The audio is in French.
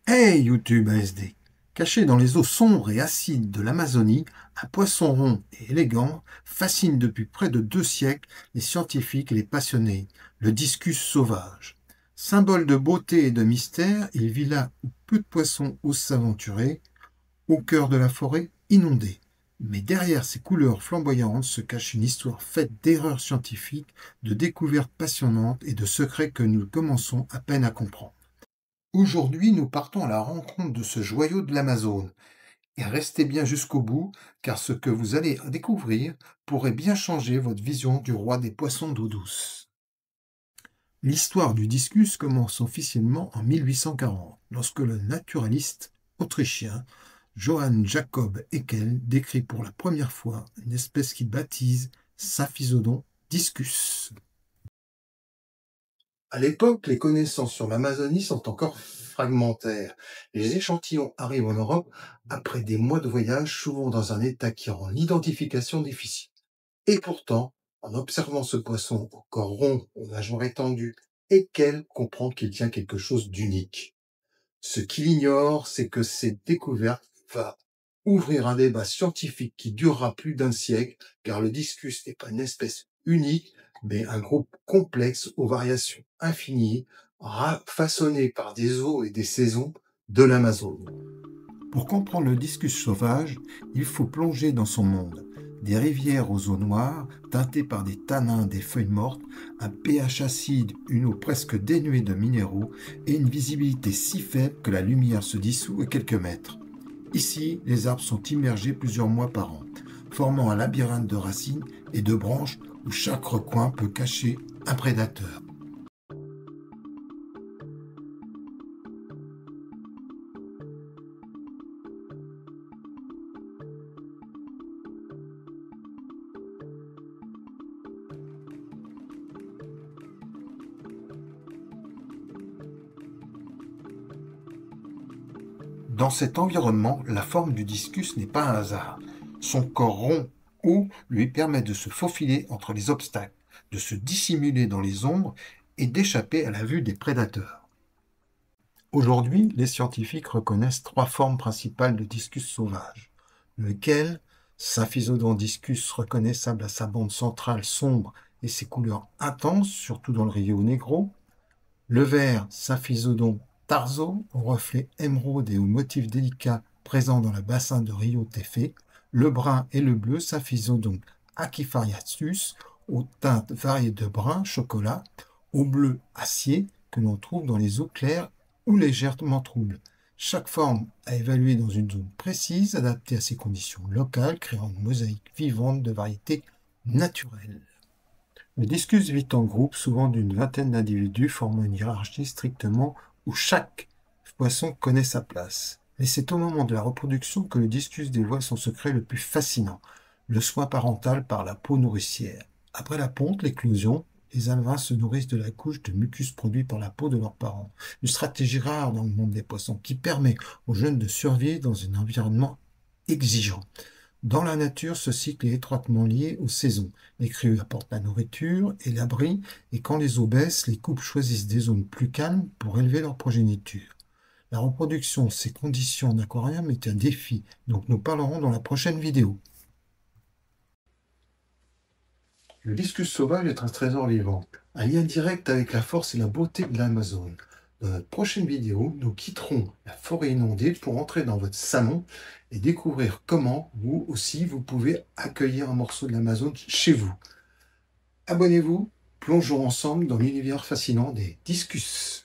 Hey YouTube ASD! Caché dans les eaux sombres et acides de l'Amazonie, un poisson rond et élégant fascine depuis près de 2 siècles les scientifiques et les passionnés, le discus sauvage. Symbole de beauté et de mystère, il vit là où peu de poissons osent s'aventurer, au cœur de la forêt inondée. Mais derrière ces couleurs flamboyantes se cache une histoire faite d'erreurs scientifiques, de découvertes passionnantes et de secrets que nous commençons à peine à comprendre. Aujourd'hui, nous partons à la rencontre de ce joyau de l'Amazone. Et restez bien jusqu'au bout, car ce que vous allez découvrir pourrait bien changer votre vision du roi des poissons d'eau douce. L'histoire du discus commence officiellement en 1840, lorsque le naturaliste autrichien Johann Jacob Haeckel décrit pour la première fois une espèce qu'il baptise Saphisodon discus. À l'époque, les connaissances sur l'Amazonie sont encore fragmentaires. Les échantillons arrivent en Europe après des mois de voyage, souvent dans un état qui rend l'identification difficile. Et pourtant, en observant ce poisson au corps rond, aux nageoires étendues, Haeckel comprend qu'il tient quelque chose d'unique. Ce qu'il ignore, c'est que cette découverte va ouvrir un débat scientifique qui durera plus d'un siècle, car le discus n'est pas une espèce unique, mais un groupe complexe aux variations infinies, façonné par des eaux et des saisons de l'Amazone. Pour comprendre le discus sauvage, il faut plonger dans son monde. Des rivières aux eaux noires, teintées par des tanins, des feuilles mortes, un pH acide, une eau presque dénuée de minéraux et une visibilité si faible que la lumière se dissout à quelques mètres. Ici, les arbres sont immergés plusieurs mois par an, formant un labyrinthe de racines et de branches où chaque recoin peut cacher un prédateur. Dans cet environnement, la forme du discus n'est pas un hasard. Son corps rond haut lui permet de se faufiler entre les obstacles, de se dissimuler dans les ombres et d'échapper à la vue des prédateurs. Aujourd'hui, les scientifiques reconnaissent 3 formes principales de discus sauvage, lequel Saphisodon discus reconnaissable à sa bande centrale sombre et ses couleurs intenses, surtout dans le Rio Negro, le vert Saphisodon tarso, aux reflets émeraude et aux motifs délicats présents dans le bassin de Rio Tefe, le brun et le bleu Saphisodon aquifariatus, aux teintes variées de brun chocolat, au bleu acier que l'on trouve dans les eaux claires ou légèrement troubles. Chaque forme à évaluer dans une zone précise, adaptée à ses conditions locales, créant une mosaïque vivante de variétés naturelles. Le discus vit en groupe, souvent d'une vingtaine d'individus, formant une hiérarchie strictement où chaque poisson connaît sa place. Et c'est au moment de la reproduction que le discus dévoile son secret le plus fascinant, le soin parental par la peau nourricière. Après la ponte, l'éclosion, les alevins se nourrissent de la couche de mucus produit par la peau de leurs parents. Une stratégie rare dans le monde des poissons qui permet aux jeunes de survivre dans un environnement exigeant. Dans la nature, ce cycle est étroitement lié aux saisons. Les crues apportent la nourriture et l'abri, et quand les eaux baissent, les couples choisissent des zones plus calmes pour élever leur progéniture. La reproduction de ces conditions d'aquarium est un défi, donc nous parlerons dans la prochaine vidéo. Le discus sauvage est un trésor vivant, un lien direct avec la force et la beauté de l'Amazone. Dans notre prochaine vidéo, nous quitterons la forêt inondée pour entrer dans votre salon et découvrir comment, vous aussi, vous pouvez accueillir un morceau de l'Amazone chez vous. Abonnez-vous, plongeons ensemble dans l'univers fascinant des discus.